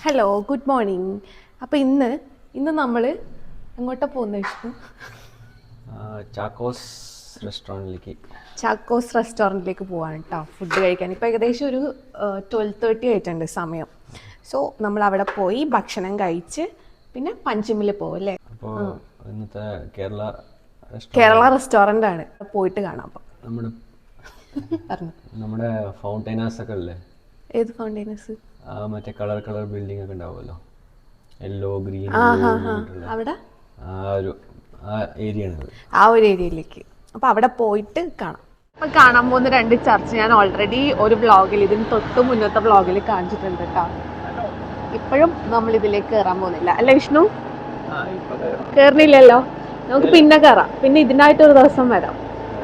Hello, good morning. അപ്പോൾ ഇന്ന് നമ്മൾ എങ്ങോട്ടാണ് പോകുന്നത് വിഷ്ണു? ചാക്കോസ് റെസ്റ്റോറൻറ്റിലേക്ക് പോവാണ് കേട്ടോ, ഫുഡ് കഴിക്കാൻ. ഇപ്പോൾ ഏകദേശം ഒരു 12:30 ആയിട്ടുണ്ട് സമയം. സോ നമ്മൾ അവിടെ പോയി ഭക്ഷണം കഴിച്ച് പിന്നെ പഞ്ചമിൽ പോകും അല്ലേ? അപ്പോൾ ഇന്നത്തെ കേരള റെസ്റ്റോറൻ്റ് ആണ്, പോയിട്ട് കാണാം. അപ്പം നമ്മുടെ ഫൗണ്ടൈനേഴ്സ് ഒക്കെ അല്ലേ? ഏത് ഫൗണ്ടൈനേഴ്സ്? മറ്റേ കളർ ബിൽഡിംഗ് ഒക്കെ ഉണ്ടാവുമല്ലോ, യെല്ലോ ഗ്രീൻ. അവിടെ ആ ഏരിയയാണ്, ആ ഒരു ഏരിയയിലേക്ക്. അപ്പോൾ അവിടെ പോയിട്ട് കാണാം. അപ്പം കാണാൻ പോകുന്ന 2 ചർച്ച് ഞാൻ ഓൾറെഡി ഒരു വ്ളോഗിൽ, ഇതിന് തൊട്ട് മുന്നത്തെ വ്ളോഗിൽ കാണിച്ചിട്ടുണ്ട് കേട്ടോ. ഇപ്പോഴും നമ്മൾ ഇതിലേക്ക് കയറാൻ പോകുന്നില്ല അല്ലേ വിഷ്ണു? കയറുന്നില്ലല്ലോ, നമുക്ക് പിന്നെ കയറാം. പിന്നെ ഇതിനായിട്ടൊരു ദിവസം വരാം.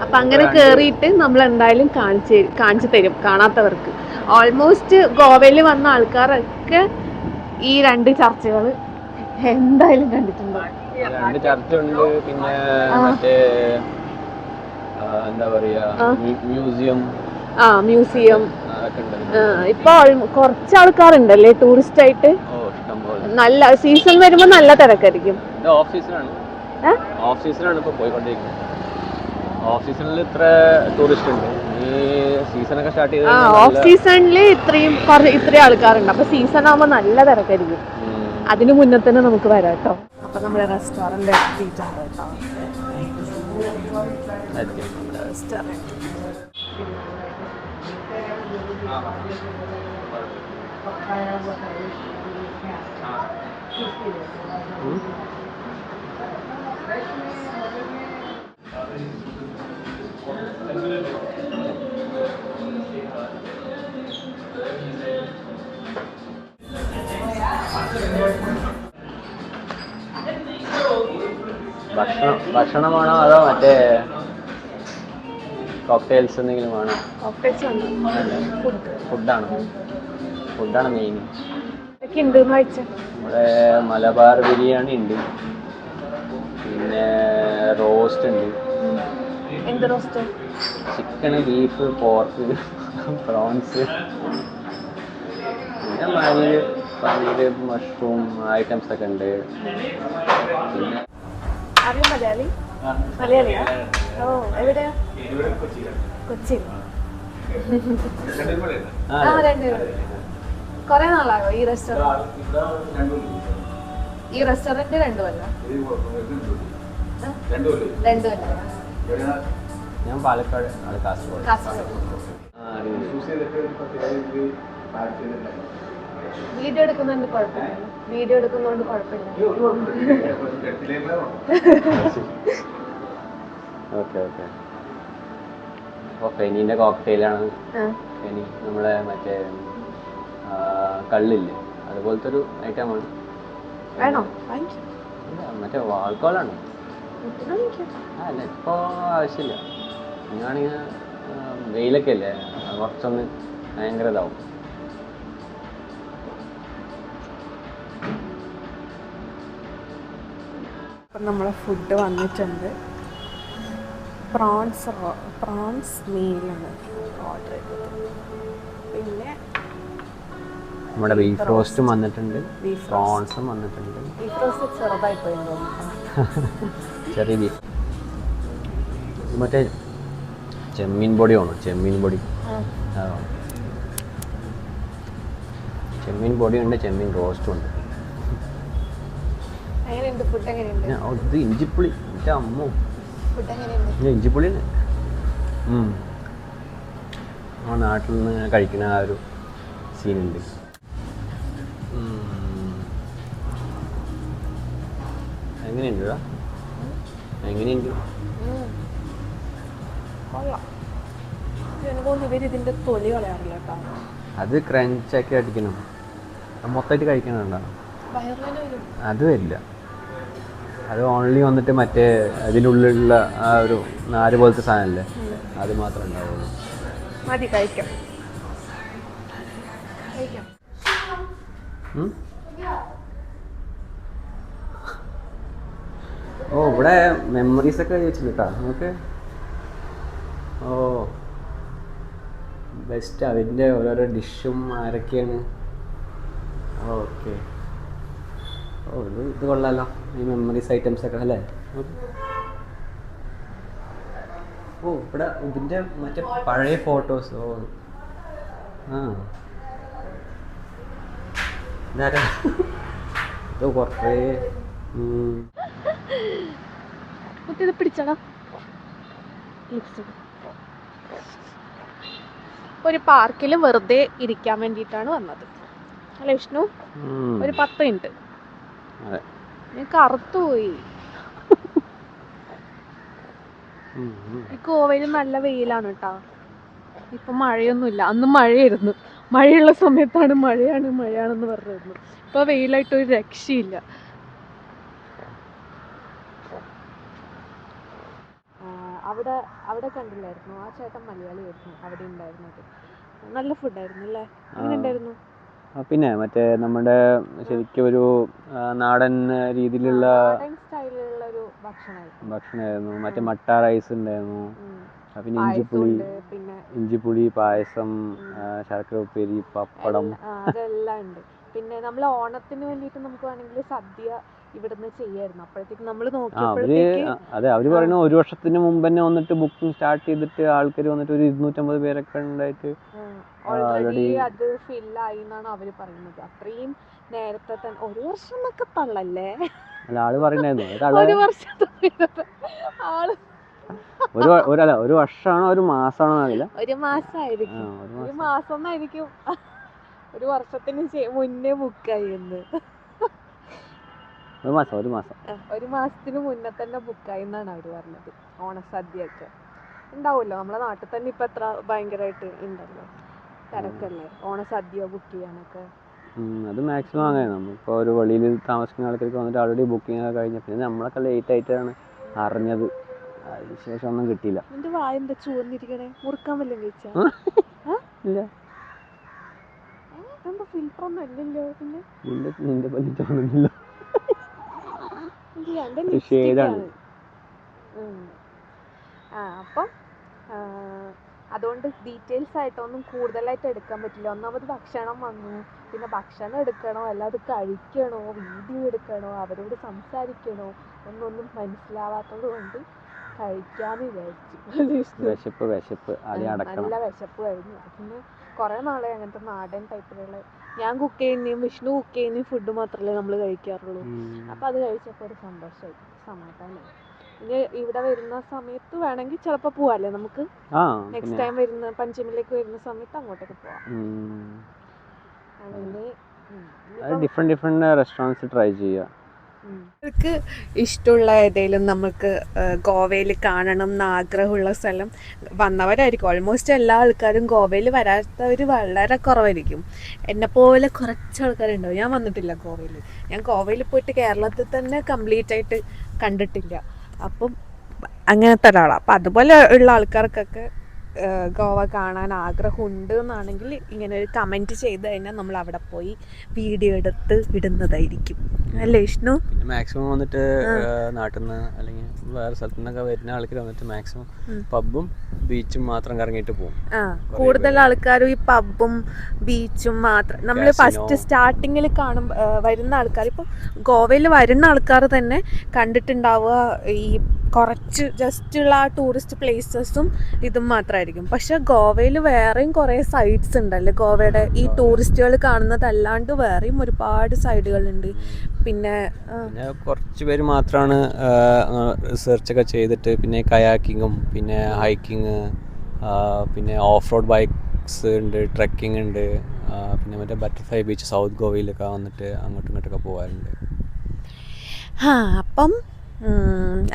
അപ്പം അങ്ങനെ കയറിയിട്ട് നമ്മൾ എന്തായാലും കാണിച്ചു തരും കാണാത്തവർക്ക്. ഓൾമോസ്റ്റ് ഗോവയിൽ വന്ന ആൾക്കാരൊക്കെ ഈ 2 ചർച്ചുകൾ എന്തായാലും കണ്ടിട്ടുണ്ട്. 2 ചർച്ചുണ്ട്, പിന്നെ മറ്റേ എന്താ പറയാ മ്യൂസിയം. ഇപ്പൊ കുറച്ച് ആൾക്കാരുണ്ടല്ലേ ടൂറിസ്റ്റ് ആയിട്ട്. നല്ല സീസൺ വരുമ്പോ നല്ല തിരക്കായിരിക്കും. ഓഫ് സീസണാണ് ഇപ്പൊ പോയിക്കൊണ്ടിരിക്കുന്നത്. ഓഫ് സീസണിൽ ഇത്ര ടൂറിസ്റ്റ് ഉണ്ട്. ഈ സീസണൊക്കെ സ്റ്റാർട്ട് ചെയ്ത് ഓഫ് സീസണിൽ ഇത്രയും ആൾക്കാരുണ്ട്. അപ്പൊ സീസൺ ആവുമ്പോ നല്ല തിരക്കായിരിക്കും. അതിന് മുന്നേ തന്നെ നമുക്ക് വരാം കേട്ടോ. അപ്പൊ നമ്മുടെ റെസ്റ്റോറന്റ് എത്തിയിട്ടുണ്ട് കേട്ടോ. ഭക്ഷണമാണോ അതോ മറ്റേ കോക്ടെയിൽസ് എന്തെങ്കിലും ആണോ? ഫുഡാണ് മെയിൻ. നമ്മുടെ മലബാർ ബിരിയാണി ഉണ്ട്, പിന്നെ റോസ്റ്റ് ഉണ്ട്. ചിക്കൻ, ബീഫ്, പോർക്ക്, പ്രോൺസ്, പിന്നെ പനീർ, മഷ്റൂം ഐറ്റംസ് ഒക്കെ ഉണ്ട്. പിന്നെ മലയാളിയാ? ഓ, എവിടെയാ? കൊച്ചി. കൊറേ നാളായോ ഈ റെസ്റ്റോറന്റ്? 2 കൊല്ലം. ഞാൻ പാലക്കാട്, കാസർഗോഡ്. വീഡിയോ എടുക്കുന്നോണ്ട് കുഴപ്പമില്ല. ഓക്കെ. അപ്പോൾ ഫെനീൻ്റെ കോക്ടെയിലാണ്. ഫെനി നമ്മളെ മറ്റേ കള്ളില്ലേ, അതുപോലത്തെ ഒരു ഐറ്റമാണ്. മറ്റേ ആൾക്കോളാണ്. അല്ല, ഇപ്പോൾ ആവശ്യമില്ല. നിങ്ങളാണെങ്കിൽ വെയിലൊക്കെ അല്ലേ, കുറച്ചൊന്ന് ഭയങ്കര ഇതാവും. അപ്പം നമ്മളെ ഫുഡ് വന്നിട്ടുണ്ട്. പ്രോൺസ് മീലാണ് ഓർഡർ ചെയ്തത്. പിന്നെ നമ്മുടെ ബീഫ് റോസ്റ്റും വന്നിട്ടുണ്ട്, പ്രോൺസും വന്നിട്ടുണ്ട്. ബീഫ് റോസ്റ്റ് ചെറുതായി പോയി തോന്നുന്നു. ചെറിയ ബീഫ്. മറ്റേ ചെമ്മീൻ പൊടി ഉണ്ട്. ചെമ്മീൻ പൊടിയുണ്ട്, ചെമ്മീൻ റോസ്റ്റും ഉണ്ട്. ഇത് ഇഞ്ചിപ്പുളി. എൻ്റെ അമ്മോ, ഇഞ്ചിപ്പുളി ആ നാട്ടിൽ നിന്ന് കഴിക്കുന്ന ആ ഒരു സീനുണ്ട്. എങ്ങനെയുണ്ട്? അത് ക്രഞ്ചാക്കി അടിക്കണം, മൊത്തമായിട്ട് കഴിക്കണുണ്ടോ? അത് വരില്ല. അത് ഓൺലി വന്നിട്ട് മറ്റേ അതിനുള്ളിലുള്ള ആ ഒരു നാര് പോലത്തെ സാധനമല്ലേ, അത് മാത്രമേ ഉണ്ടാവുള്ളൂ. ഓ, ഇവിടെ മെമ്മറീസ് ഒക്കെ ചോദിച്ചില്ല കേട്ടോ നമുക്ക്. ഓ, ബെസ്റ്റ്. അതിൻ്റെ ഓരോരോ ഡിഷും ആരൊക്കെയാണ് ഓക്കെ. ഓ ഇത് കൊള്ളാലോ, ഈ മെമ്മറീസ് ഐറ്റംസ് ഒക്കെ അല്ലേ. ഓ ഇവിടെ ഇതിൻ്റെ മറ്റേ പഴയ ഫോട്ടോസ്. ഓ ആ ഇതാരാ ഇത് കുറേ കുട്ടിയത് പിടിച്ചടാ. ഒരു പാർക്കിൽ വെറുതെ ഇരിക്കാൻ വേണ്ടിയിട്ടാണ് വന്നത് അല്ലേ വിഷ്ണു? ഒരു 10 മിനിറ്റ്. ഞാൻ കറുത്തുപോയി. ഈ ഗോവയിൽ നല്ല വെയിലാണ് കേട്ടാ. ഇപ്പൊ മഴയൊന്നുമില്ല. അന്ന് മഴയായിരുന്നു. മഴയുള്ള സമയത്താണ് മഴയാണെന്ന് പറഞ്ഞിരുന്നു. ഇപ്പൊ വെയിലായിട്ട് ഒരു രക്ഷയില്ല. അവിടെ കണ്ടില്ലായിരുന്നു, ആ ചേട്ടൻ മലയാളിയായിരുന്നു അവിടെ ഉണ്ടായിരുന്നത്. നല്ല ഫുഡായിരുന്നു അല്ലേ? അങ്ങനെ ഉണ്ടായിരുന്നു. പിന്നെ മറ്റേ നമ്മുടെ ശരിക്കും ഒരു നാടൻ രീതിയിലുള്ള സ്റ്റൈലിലുള്ള ഒരു ഭക്ഷണമായിരുന്നു. മറ്റേ മട്ട റൈസ് ഉണ്ടായിരുന്നു, പിന്നെ ഇഞ്ചിപ്പുളി പായസം, ശർക്കര ഉപ്പേരി, പപ്പടം, അതെല്ലാം ഉണ്ട്. പിന്നെ നമ്മൾ ഓണത്തിന് വേണ്ടിയിട്ട് നമുക്ക് വേണമെങ്കിൽ സദ്യ ഇവിടുന്ന് ചെയ്യായിരുന്നു. അപ്പോഴത്തേക്ക് നമ്മൾ അതെ അവര് പറയുന്ന 1 വർഷത്തിന് മുമ്പ് തന്നെ വന്നിട്ട് ബുക്കിംഗ് സ്റ്റാർട്ട് ചെയ്തിട്ട് ആൾക്കാർ വന്നിട്ട് ഒരു 250 പേരൊക്കെ ഉണ്ടായിട്ട് ഓൾറെഡി അത് ഫില്ലായി എന്നാണ് അവര് പറയുന്നത്. അത്രയും നേരത്തെ തന്നെ 1 വർഷം എന്നൊക്കെ തള്ളല്ലേ. ആള് പറയണ്ടായിരുന്നു 1 വർഷം ആള് 1 വർഷമാണോ 1 മാസമാണോ അറിയില്ല. 1 മാസമായിരിക്കും. 1 മാസം എന്നായിരിക്കും. 1 വർഷത്തിന് മുന്നേ ബുക്കായി എന്ന്. 1 മാസത്തിന് മുന്നേ തന്നെ ബുക്കായി എന്നാണ് അവര് പറഞ്ഞത്. ഓണസദ്യ ഒക്കെ ഉണ്ടാവുമല്ലോ നമ്മളെ നാട്ടിൽ തന്നെ. ഇപ്പൊ എത്ര ഭയങ്കരമായിട്ട് ഉണ്ടല്ലോ, തിരക്കല്ലേ ഓണസദ്യ ബുക്ക് ചെയ്യാനൊക്കെ. അത് മാക്സിമം അങ്ങനെ. നമ്മളിപ്പോൾ ഒരു വെളിയിൽ താമസിക്കുന്ന ആൾക്കാർക്ക് വന്നിട്ട് ഓൾറെഡി ബുക്കിംഗ് ഒക്കെ കഴിഞ്ഞ പിന്നെ നമ്മളൊക്കെ ലേറ്റ് ആയിട്ടാണ് അറിഞ്ഞത്. അതിനുശേഷം ഒന്നും കിട്ടിയില്ല. നിന്റെ വായ എന്താ ചുവന്നിരിക്കണേ? മുറുക്കാൻ വല്ലതും കഴിച്ചാ? ഇല്ല, എന്താ ഫിൽറ്റർ ഒന്നും ഇല്ലല്ലോ. പിന്നെ നിന്റെ പല്ല് തോന്നുന്നില്ല. അപ്പം അതുകൊണ്ട് ഡീറ്റെയിൽസ് ആയിട്ടൊന്നും കൂടുതലായിട്ട് എടുക്കാൻ പറ്റില്ല. ഒന്നാമത് ഭക്ഷണം വന്നു, പിന്നെ ഭക്ഷണം എടുക്കണോ അല്ലാതെ കഴിക്കണോ വീഡിയോ എടുക്കണോ അവരോട് സംസാരിക്കണോ എന്നൊന്നും മനസ്സിലാവാത്തത് കൊണ്ട് കഴിക്കാന്ന് വിചാരിച്ചു. നല്ല വിശപ്പ് കഴിഞ്ഞു. പിന്നെ കുറെ നാളെ അങ്ങനത്തെ നാടൻ ടൈപ്പിലുള്ള ഞാൻ കുക്ക് ചെയ്യുന്നതും വിഷ്ണു കുക്ക് ചെയ്യുന്നതും ഫുഡ് മാത്രമല്ലേ നമ്മൾ കഴിക്കാറുള്ളൂ. അപ്പം അത് കഴിച്ചപ്പോൾ ഒരു സന്തോഷമായി, സമാധാനമായി. ഇനി ഇവിടെ വരുന്ന സമയത്ത് വേണമെങ്കിൽ ചിലപ്പോൾ പോവാല്ലേ നമുക്ക്. നെക്സ്റ്റ് ടൈം വരുന്ന പഞ്ചമിലേക്ക് വരുന്ന സമയത്ത് അങ്ങോട്ടേക്ക് പോവാം. അങ്ങനെ ഡിഫറെന്റ് റെസ്റ്റോറൻറ്റ്സ് ട്രൈ ചെയ്യാം. നിങ്ങൾക്ക് ഇഷ്ടമുള്ള ഏതെങ്കിലും നമുക്ക് ഗോവയിൽ കാണണം എന്ന് ആഗ്രഹമുള്ള സ്ഥലം വന്നവരായിരിക്കും. ഓൾമോസ്റ്റ് എല്ലാ ആൾക്കാരും ഗോവയിൽ വരാത്തവർ വളരെ കുറവായിരിക്കും. എന്നെപ്പോലെ കുറച്ച് ആൾക്കാരുണ്ടാവും. ഞാൻ വന്നിട്ടില്ല ഗോവയിൽ. ഞാൻ ഗോവയിൽ പോയിട്ട് കേരളത്തിൽ തന്നെ കംപ്ലീറ്റ് ആയിട്ട് കണ്ടിട്ടില്ല. അപ്പം അങ്ങനത്തെ ഒരാളാണ്. അപ്പം അതുപോലെ ഉള്ള ആൾക്കാർക്കൊക്കെ ഗോവ കാണാൻ ആഗ്രഹമുണ്ട് എന്നാണെങ്കിൽ ഇങ്ങനെ ഒരു കമൻറ്റ് ചെയ്ത് കഴിഞ്ഞാൽ നമ്മൾ അവിടെ പോയി വീഡിയോ എടുത്ത് ഇടുന്നതായിരിക്കും അല്ലേ വിഷ്ണു? പിന്നെ മാക്സിമം വന്നിട്ട് നാട്ടിൽ നിന്ന് അല്ലെങ്കിൽ വേറെ സ്ഥലത്തു നിന്നൊക്കെ വരുന്ന ആൾക്കാർ വന്നിട്ട് മാക്സിമം പബ്ബും ബീച്ചും മാത്രം കറങ്ങിയിട്ട് പോകും. കൂടുതൽ ആൾക്കാരും ഈ പബ്ബും ബീച്ചും മാത്രം. നമ്മൾ ഫസ്റ്റ് സ്റ്റാർട്ടിങ്ങിൽ വരുന്ന ആൾക്കാർ ഇപ്പം ഗോവയിൽ വരുന്ന ആൾക്കാർ തന്നെ കണ്ടിട്ടുണ്ടാവുക ഈ കുറച്ച് ജസ്റ്റുള്ള ആ ടൂറിസ്റ്റ് പ്ലേസസും ഇതും മാത്രമായിരിക്കും. പക്ഷെ ഗോവയിൽ വേറെയും കുറേ സൈറ്റ്സ് ഉണ്ടല്ലോ. ഗോവയുടെ ഈ ടൂറിസ്റ്റുകൾ കാണുന്നതല്ലാണ്ട് വേറെയും ഒരുപാട് സൈഡുകളുണ്ട്. പിന്നെ കുറച്ച് പേര് മാത്രമാണ് റിസർച്ചൊക്കെ ചെയ്തിട്ട് പിന്നെ കയാക്കിങ്ങും പിന്നെ ഹൈക്കിങ് പിന്നെ ഓഫ് റോഡ് ബൈക്സ് ഉണ്ട്, ട്രെക്കിംഗ് ഉണ്ട്, പിന്നെ മറ്റേ ബട്ടർഫ്ലൈ ബീച്ച് സൗത്ത് ഗോവയിലൊക്കെ വന്നിട്ട് അങ്ങോട്ടും ഇങ്ങോട്ടൊക്കെ പോകാറുണ്ട്. അപ്പം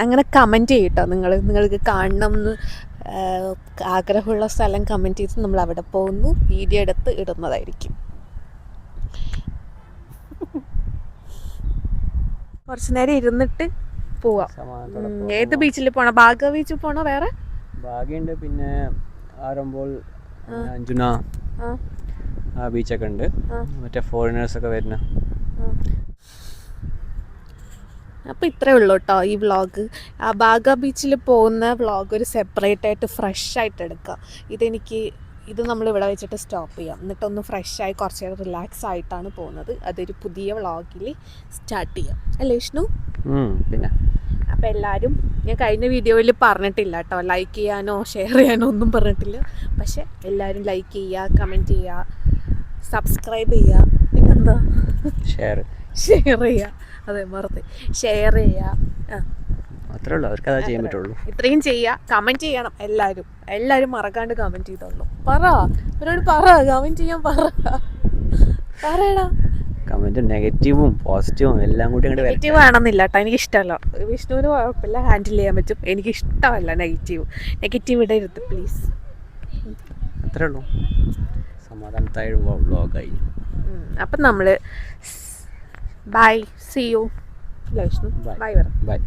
അങ്ങനെ കമൻറ്റ് ചെയ്യട്ടോ. നിങ്ങൾക്ക് കാണണം എന്ന് ആഗ്രഹമുള്ള സ്ഥലം കമൻറ്റ് ചെയ്ത് നമ്മൾ അവിടെ പോകുന്നു, വീഡിയോ എടുത്ത് ഇടുന്നതായിരിക്കും. കുറച്ച് നേരം ഇരുന്നിട്ട് പോവാം. ഏത് ബീച്ചിൽ പോകണം? ബാഗ ബീച്ചിൽ പോകണോ? വേറെ ബാഗയുണ്ട്, പിന്നെ ആരംബോൾ, അഞ്ജുന ബീച്ചൊക്കെ ഉണ്ട്. മറ്റേ ഫോറിനേഴ്സൊക്കെ വരുന്ന. അപ്പോൾ ഇത്രയേ ഉള്ളൂ കേട്ടോ ഈ വ്ളോഗ്. ആ ബാഗ ബീച്ചിൽ പോകുന്ന വ്ളോഗ് ഒരു സെപ്പറേറ്റ് ആയിട്ട് ഫ്രഷ് ആയിട്ട് എടുക്കാം. ഇതെനിക്ക് ഇത് നമ്മൾ ഇവിടെ വെച്ചിട്ട് സ്റ്റോപ്പ് ചെയ്യാം. എന്നിട്ടൊന്ന് ഫ്രഷായി കുറച്ച് നേരം റിലാക്സ് ആയിട്ടാണ് പോകുന്നത്. അതൊരു പുതിയ വ്ളോഗിൽ സ്റ്റാർട്ട് ചെയ്യാം അല്ലേ വിഷ്ണു? പിന്നെ അപ്പോൾ എല്ലാവരും, ഞാൻ കഴിഞ്ഞ വീഡിയോയിൽ പറഞ്ഞിട്ടില്ല കേട്ടോ, ലൈക്ക് ചെയ്യാനോ ഷെയർ ചെയ്യാനോ ഒന്നും പറഞ്ഞിട്ടില്ല. പക്ഷേ എല്ലാവരും ലൈക്ക് ചെയ്യുക, കമൻറ്റ് ചെയ്യുക, സബ്സ്ക്രൈബ് ചെയ്യുക, പിന്നെന്താ ഷെയർ ചെയ്യുക. അതെ മറത്ത് ഷെയർ ചെയ്യുക. അത്രേ ഉള്ളൂ, അവർക്ക് അതാ ചെയ്യാൻ പറ്റുള്ളൂ. ഇത്രയും ചെയ്യുക. കമൻറ്റ് ചെയ്യണം എല്ലാവരും മറക്കാണ്ട് കമൻറ്റ് ചെയ്തോളൂ. അവരോട് കമൻറ്റ് ചെയ്യാൻ പറയടാ. കമൻറ്റ് നെഗറ്റീവും പോസിറ്റീവും എല്ലാം കൂടി അങ്ങോട്ട് നെഗറ്റീവ് വേണമെന്നില്ല കേട്ടോ, എനിക്കിഷ്ടമല്ല. വിഷ്ണുവിന് കുഴപ്പമില്ല, ഹാൻഡിൽ ചെയ്യാൻ പറ്റും. എനിക്കിഷ്ടമല്ല നെഗറ്റീവ് ഇടരുത് പ്ലീസ്. അത്രേ ഉള്ളൂ. സമാധാനത്തായ വ്ളോഗ് കഴിഞ്ഞു. അപ്പം നമ്മൾ bye, see you. Vishnu bye. By.